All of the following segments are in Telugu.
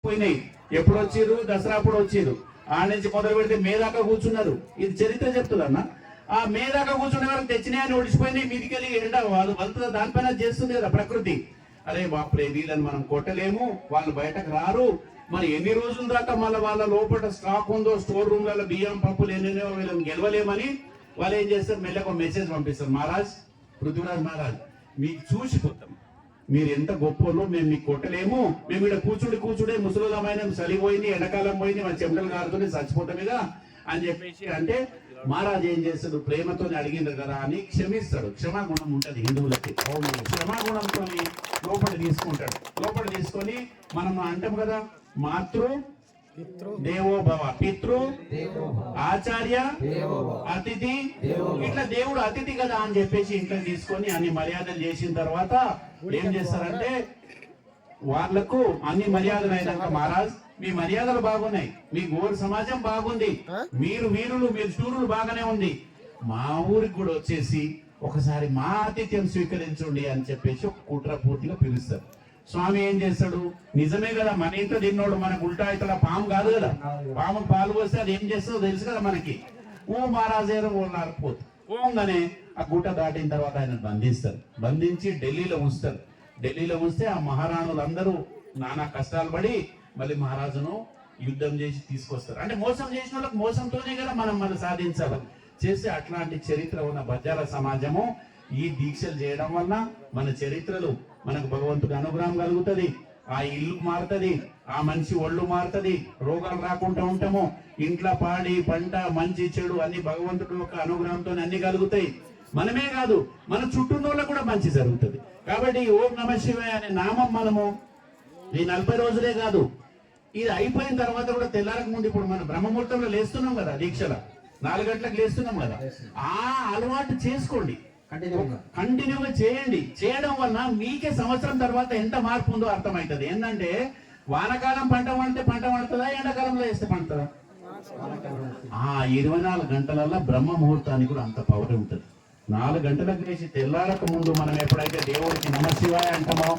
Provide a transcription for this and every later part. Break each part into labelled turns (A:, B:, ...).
A: పోయినాయి. ఎప్పుడు వచ్చారు? దసరా అప్పుడు వచ్చారు. ఆ నుంచి మొదలు పెడితే మే దాకా కూర్చున్నారు. ఇది చరిత్ర చెప్తుందన్న. ఆ మే దాకా కూర్చునే వరకు తెచ్చినాయని ఓడిచిపోయినాయి. మీదికెళ్ళి ఎండ వాళ్ళు వలుతుంది, దానిపైన చేస్తుంది కదా ప్రకృతి. అరే బాపురే, వీళ్ళని మనం కొట్టలేము, వాళ్ళు బయటకు రారు. మరి ఎన్ని రోజుల దాకా మళ్ళీ వాళ్ళ లోపల స్టాక్ ఉందో, స్టోర్ రూమ్లలో బియ్యం పప్పులు ఎన్నెన్నో, వీళ్ళని గెలవలేమని వాళ్ళు ఏం చేస్తారు, మెల్లగా మెసేజ్ పంపిస్తారు. మహారాజ్, పృథ్వీరాజ్ మహారాజ్, మీకు చూసిపోతాం, మీరు ఎంత గొప్పలో, మేము మీకు కొట్టలేము, మేము ఇక్కడ కూర్చుడే ముసలిమైన చలిపోయింది, ఎండాకాలం పోయింది, మన చెమటలు కారుతూనే చచ్చిపోతామేగా అని చెప్పేసి అంటే మహారాజ్ ఏం చేస్తాడు, ప్రేమతో అడిగిండ్రు కదా అని క్షమిస్తాడు. క్షమాగుణం ఉంటుంది హిందువులకి. క్షమాగుణంతో లోపల తీసుకుంటాడు. లోపల తీసుకొని మనం అంటాం కదా, మాతృ దేవో భవ, పితృ ఆచార్య అతిథి, ఇట్లా దేవుడు అతిథి కదా అని చెప్పేసి ఇంట్లో తీసుకొని అన్ని మర్యాదలు చేసిన తర్వాత ఏం చేస్తారంటే, వాళ్లకు అన్ని మర్యాదలు అయినాక, మహారాజ్ మీ మర్యాదలు బాగున్నాయి, మీ గోరు సమాజం బాగుంది, మీరు వీరులు, మీరు శూరులు బాగానే ఉంది, మా ఊరికి కూడా వచ్చేసి ఒకసారి మా ఆతిథ్యం స్వీకరించండి అని చెప్పేసి ఒక కుట్ర పూర్తిగా పిలుస్తారు. స్వామి ఏం చేస్తాడు, నిజమే కదా, మన ఇంట్లో తిన్నోడు మనకు ఉల్టా అవుతాడా, పాము కాదు కదా, పాము పాలు పోస్తే అది ఏం చేస్తుందో తెలుసు కదా మనకి. ఓ మహారాజేరో ఓ ఓంగానే ఆ గుట్ట దాటిన తర్వాత ఆయన బంధిస్తారు. బంధించి ఢిల్లీలో ఉంచుతారు. ఢిల్లీలో ఉంచితే ఆ మహారాణులందరూ నానా కష్టాలు పడి మళ్ళీ మహారాజును యుద్ధం చేసి తీసుకొస్తారు. అంటే మోసం చేసిన వాళ్ళకి మోసంతోనే కదా మనం సాధించాలి. చేస్తే అట్లాంటి చరిత్ర ఉన్న బజ్జాల సమాజము ఈ దీక్షలు చేయడం వల్ల మన చరిత్రలు, మనకు భగవంతుడు అనుగ్రహం కలుగుతుంది, ఆ ఇల్లు మారుతుంది, ఆ మనిషి ఒళ్ళు మారుతుంది, రోగాలు రాకుండా ఉంటాము, ఇంట్లో పాడి పంట మంచి చెడు అన్ని భగవంతుడు యొక్క అనుగ్రహంతో అన్ని కలుగుతాయి. మనమే కాదు, మన చుట్టూ వాళ్ళకు కూడా మంచి జరుగుతుంది. కాబట్టి ఓం నమ శివాయ అనే నామం మనము ఈ 40 రోజులే కాదు, ఇది అయిపోయిన తర్వాత కూడా తెల్లారక ముందు, ఇప్పుడు మనం బ్రహ్మముహూర్తంలో లేస్తున్నాం కదా, దీక్షల 4 గంటలకు లేస్తున్నాం కదా, ఆ అలవాటు చేసుకోండి, కంటిన్యూగా చేయండి. చేయడం వల్ల మీకే సంవత్సరం తర్వాత ఎంత మార్పు ఉందో అర్థమవుతుంది. ఏంటంటే వానకాలం పంట పండితే పంట పండుతుందా, ఎండాకాలంలో వేస్తే పండుతుందా? ఆ 24 గంటలలో బ్రహ్మ ముహూర్తానికి కూడా అంత పవర్ ఉంటుంది. 4 గంటలకు లేచి తెల్లారక ముందు మనం ఎప్పుడైతే దేవుడికి నమశివాయ అంటామో,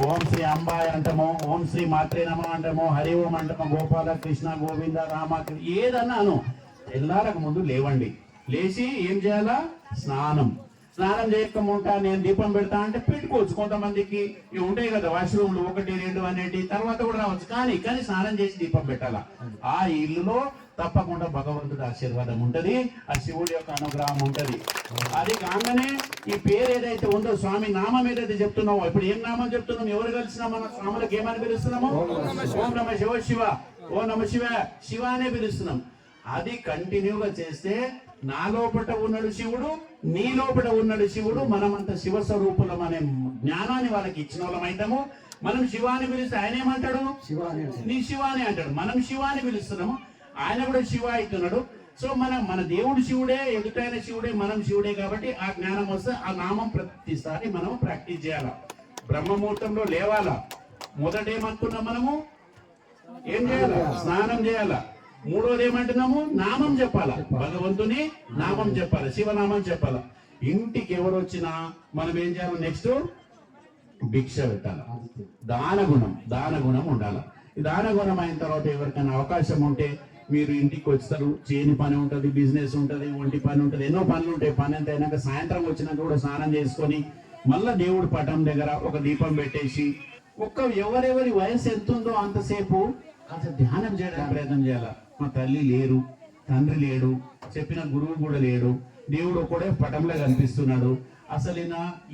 A: ఓం శ్రీ అంబాయ అంటామో, ఓం శ్రీ మాత్రే నమ అంటామో, హరి ఓం అంటామో, గోపాల కృష్ణ గోవింద రామ ఏదన్నాను, తెల్లారక ముందు లేవండి. లేచి ఏం చేయాలా, స్నానం చేయకముంటా నేను దీపం పెడతా అంటే పెట్టుకోవచ్చు. కొంతమందికి ఇవి ఉంటాయి కదా వాష్రూమ్లు 1, 2 అనేటి, తర్వాత కూడా రావచ్చు. కానీ స్నానం చేసి దీపం పెట్టాలా. ఆ ఇల్లులో తప్పకుండా భగవంతుడి ఆశీర్వాదం ఉంటది, ఆ శివుడి యొక్క అనుగ్రహం ఉంటది. అది కాగానే ఈ పేరు ఏదైతే ఉందో, స్వామి నామం ఏదైతే చెప్తున్నామో, ఇప్పుడు ఏం నామం చెప్తున్నాం, ఎవరు కలిసినా మన స్వాములకు ఏమని పిలుస్తున్నాము, ఓం నమ శివ శివ, ఓం నమ శివ శివ అనే పిలుస్తున్నాం. అది కంటిన్యూగా చేస్తే నా లోపల ఉన్నాడు శివుడు, నీ లోపల ఉన్నాడు శివుడు, మనమంతా శివస్వరూపులం అనే జ్ఞానాన్ని వాళ్ళకి ఇచ్చిన వాళ్ళం అయితాము. మనం శివాని పిలిస్తే ఆయన ఏమంటాడు, నీ శివాని అంటాడు. మనం శివాని పిలుస్తున్నాము, ఆయన కూడా శివ అవుతున్నాడు. సో మన దేవుడు శివుడే, ఎదుటైన శివుడే, మనం శివుడే. కాబట్టి ఆ జ్ఞానం వస్తే ఆ నామం ప్రతిసారి మనం ప్రాక్టీస్ చేయాలా. బ్రహ్మముహూర్తంలో లేవాలా. మొదట ఏమనుకున్నాం మనము, ఏం చేయాలా, స్నానం చేయాలా. మూడోది ఏమంటున్నాము, నామం చెప్పాలా, భగవంతుని నామం చెప్పాలి, శివనామం చెప్పాలా. ఇంటికి ఎవరు వచ్చినా మనం ఏం చేయాలి, నెక్స్ట్ భిక్ష పెట్టాలి. దానగుణం ఉండాలి. ఈ దానగుణం అయిన తర్వాత ఎవరికైనా అవకాశం ఉంటే మీరు ఇంటికి వస్తారు, చేని పని ఉంటుంది, బిజినెస్ ఉంటుంది, ఒంటి పని ఉంటుంది, ఎన్నో పనులు ఉంటాయి. పని అంతా అయినాక సాయంత్రం వచ్చినాక కూడా స్నానం చేసుకొని మళ్ళా దేవుడి పటం దగ్గర ఒక దీపం పెట్టేసి ఎవరెవరి వయసు ఎంతుందో అంతసేపు అసలు ధ్యానం చేయడానికి ప్రయత్నం చేయాలి. మా తల్లి లేరు, తండ్రి లేడు, చెప్పిన గురువు కూడా లేడు, దేవుడు ఒకడే పటంలో కనిపిస్తున్నాడు, అసలు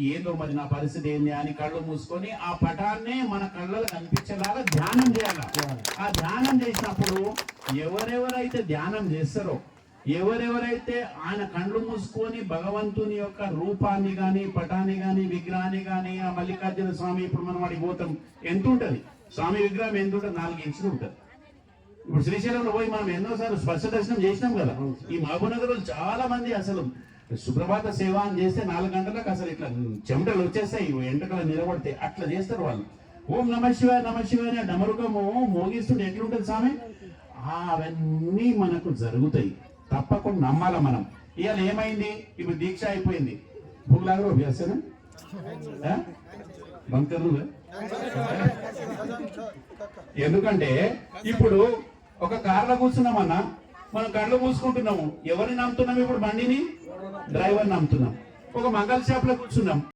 A: ఏందో మరి నా పరిస్థితి ఏంది అని కళ్ళు మూసుకొని ఆ పటాన్నే మన కళ్ళలో కనిపించేలాగా ధ్యానం చేయాలి. ఆ ధ్యానం చేసినప్పుడు ఎవరెవరైతే ధ్యానం చేస్తారో, ఎవరెవరైతే ఆయన కళ్ళు మూసుకొని భగవంతుని యొక్క రూపాన్ని గాని, పటాన్ని గాని, విగ్రహాన్ని గాని, ఆ మల్లికార్జున స్వామి, ఇప్పుడు మనం వాడికి పోతాం, ఎంత ఉంటది స్వామి విగ్రహం, ఎంత ఉంటుంది, 4 ఇంచులు ఉంటుంది. ఇప్పుడు శ్రీశైలంలో పోయి మనం ఎన్నోసార్లు స్పర్శ దర్శనం చేసినాం కదా. ఈ మహబూబ్నగర్ చాలా మంది అసలు సుప్రభాత సేవ అని చేస్తే 4 గంటలకు అసలు ఇట్లా చెమటలు వచ్చేస్తాయి, ఎంటకలు నిలబడితే అట్లా చేస్తారు వాళ్ళు. ఓం నమ శివాయ నమ శివాయ అనే డమరుకము మోగిస్తుంటే ఎట్లుంటుంది స్వామి, అవన్నీ మనకు జరుగుతాయి. తప్పకుండా నమ్మాల మనం. ఇవాళ ఏమైంది, ఇప్పుడు దీక్ష అయిపోయింది, భూలాగా అభ్యాసన బంకర్లు ఎందుకంటే ఇప్పుడు ఒక కార్లో కూర్చున్నామన్నా, మనం కళ్ళు మూసుకుంటున్నాము, ఎవరిని నమ్ముతున్నాం? ఇప్పుడు బండిని, డ్రైవర్ నమ్ముతున్నాం. ఒక మంగళ షాప్ లో కూర్చున్నాం,